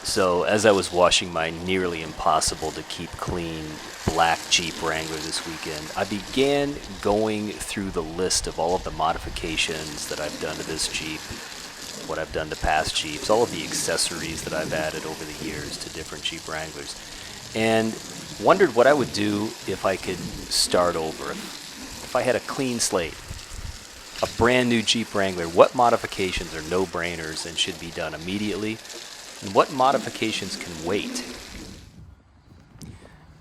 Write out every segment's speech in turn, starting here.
So, as I was washing my nearly impossible to keep clean black Jeep Wrangler this weekend, I began going through the list of all of the modifications that I've done to this Jeep, what I've done to past Jeeps, all of the accessories that I've added over the years to different Jeep Wranglers, and wondered what I would do if I could start over. If I had a clean slate, a brand new Jeep Wrangler, what modifications are no-brainers and should be done immediately? And what modifications can wait?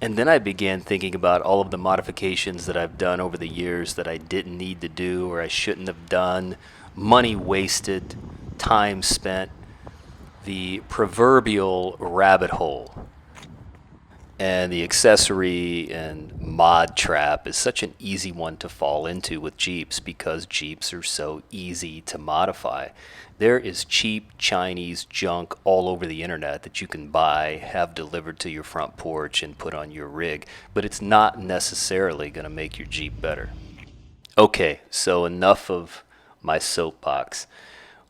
And then I began thinking about all of the modifications that I've done over the years that I didn't need to do or I shouldn't have done, money wasted, time spent, the proverbial rabbit hole. And the accessory and mod trap is such an easy one to fall into with Jeeps because Jeeps are so easy to modify. There is cheap Chinese junk all over the internet that you can buy, have delivered to your front porch, and put on your rig, but it's not necessarily going to make your Jeep better. Okay, so enough of my soapbox.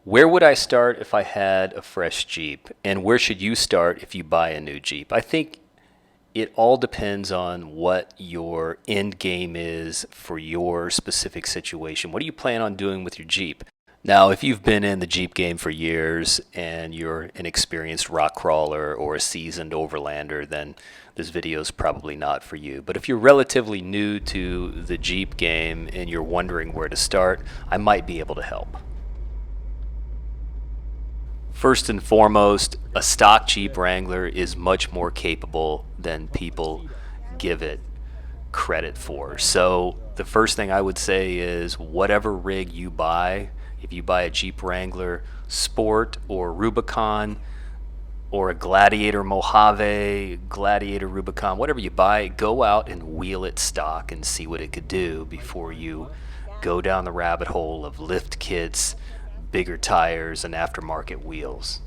Where would I start if I had a fresh Jeep? And where should you start if you buy a new Jeep? I think it all depends on what your end game is for your specific situation. What do you plan on doing with your Jeep? Now, if you've been in the Jeep game for years and you're an experienced rock crawler or a seasoned overlander, then this video is probably not for you. But if you're relatively new to the Jeep game and you're wondering where to start, I might be able to help. First and foremost, a stock Jeep Wrangler is much more capable than people give it credit for. So the first thing I would say is whatever rig you buy, if you buy a Jeep Wrangler Sport or Rubicon or a Gladiator Mojave, Gladiator Rubicon, whatever you buy, go out and wheel it stock and see what it could do before you go down the rabbit hole of lift kits, bigger tires, and aftermarket wheels.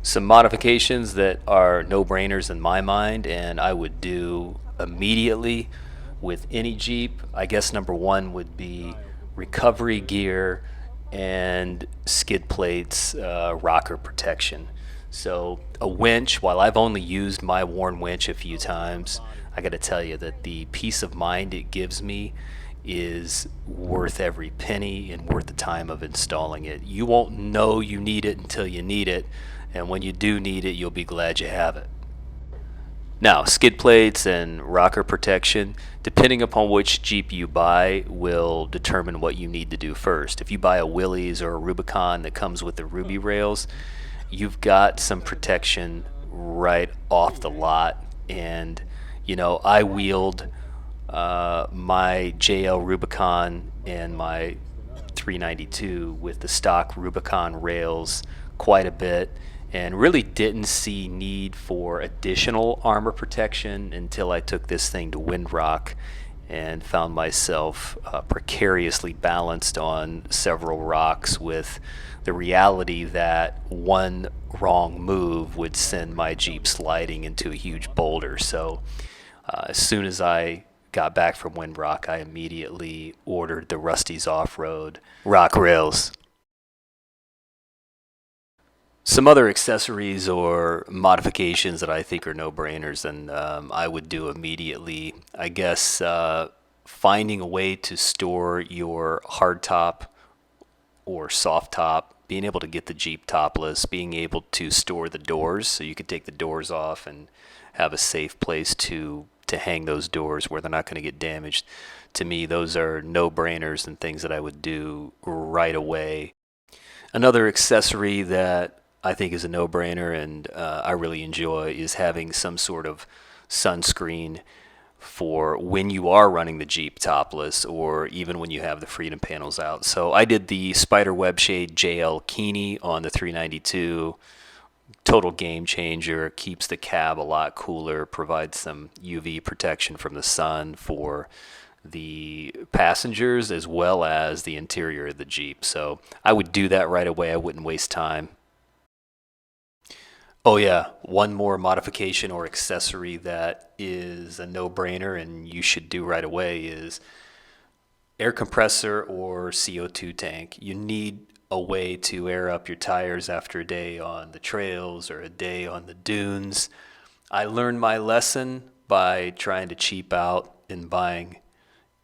Some modifications that are no-brainers in my mind and I would do immediately with any Jeep, I guess number one would be recovery gear and skid plates, rocker protection. So a winch, while I've only used my worn winch a few times, I got to tell you that the peace of mind it gives me is worth every penny and worth the time of installing it. You won't know you need it until you need it, and when you do need it, you'll be glad you have it. Now, skid plates and rocker protection, depending upon which Jeep you buy, will determine what you need to do first. If you buy a Willys or a Rubicon that comes with the Ruby rails, you've got some protection right off the lot. And, you know, I wheeled my JL Rubicon and my 392 with the stock Rubicon rails quite a bit and really didn't see need for additional armor protection until I took this thing to Windrock and found myself precariously balanced on several rocks with the reality that one wrong move would send my Jeep sliding into a huge boulder. So as soon as I got back from Windrock, I immediately ordered the Rusty's Off-Road rock rails. Some other accessories or modifications that I think are no-brainers and I would do immediately, I guess finding a way to store your hardtop or soft top, being able to get the Jeep topless, being able to store the doors so you could take the doors off and have a safe place to hang those doors where they're not going to get damaged. To me, those are no-brainers and things that I would do right away. Another accessory that I think is a no-brainer and I really enjoy is having some sort of sunscreen for when you are running the Jeep topless or even when you have the Freedom panels out. So I did the Spider Web Shade JL Keeney on the 392. Total game changer, keeps the cab a lot cooler, provides some UV protection from the sun for the passengers as well as the interior of the Jeep. So I would do that right away. I wouldn't waste time. Oh yeah, one more modification or accessory that is a no-brainer and you should do right away is air compressor or CO2 tank. You need a way to air up your tires after a day on the trails or a day on the dunes. I learned my lesson by trying to cheap out and buying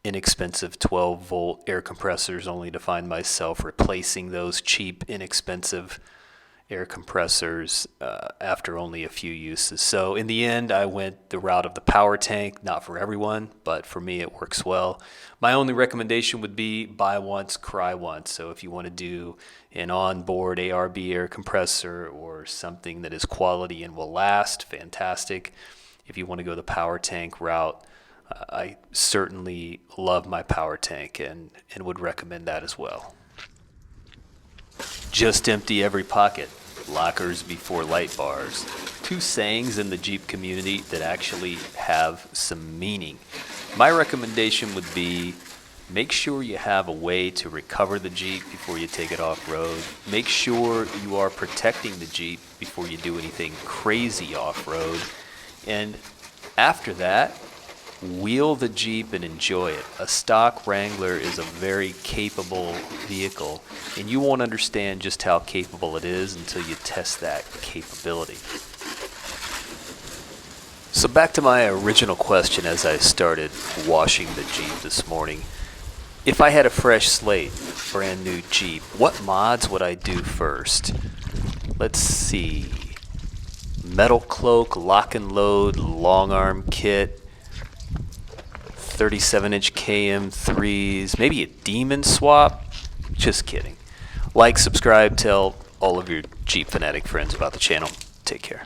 inexpensive 12-volt air compressors, only to find myself replacing those cheap, inexpensive air compressors after only a few uses. So in the end, I went the route of the power tank. Not for everyone, but for me it works well. My only recommendation would be buy once, cry once. So if you want to do an onboard ARB air compressor or something that is quality and will last, fantastic. If you want to go the power tank route, I certainly love my power tank and would recommend that as well. Just empty every pocket. Lockers before light bars. Two sayings in the Jeep community that actually have some meaning. My recommendation would be make sure you have a way to recover the Jeep before you take it off-road. Make sure you are protecting the Jeep before you do anything crazy off-road. And after that, wheel the Jeep and enjoy it. A stock Wrangler is a very capable vehicle, and you won't understand just how capable it is until you test that capability. So back to my original question as I started washing the Jeep this morning. If I had a fresh slate, brand new Jeep, what mods would I do first? Let's see. Metal cloak, lock and load, long arm kit, 37-inch KM3s, maybe a Demon swap? Just kidding. Like, subscribe, tell all of your Jeep fanatic friends about the channel. Take care.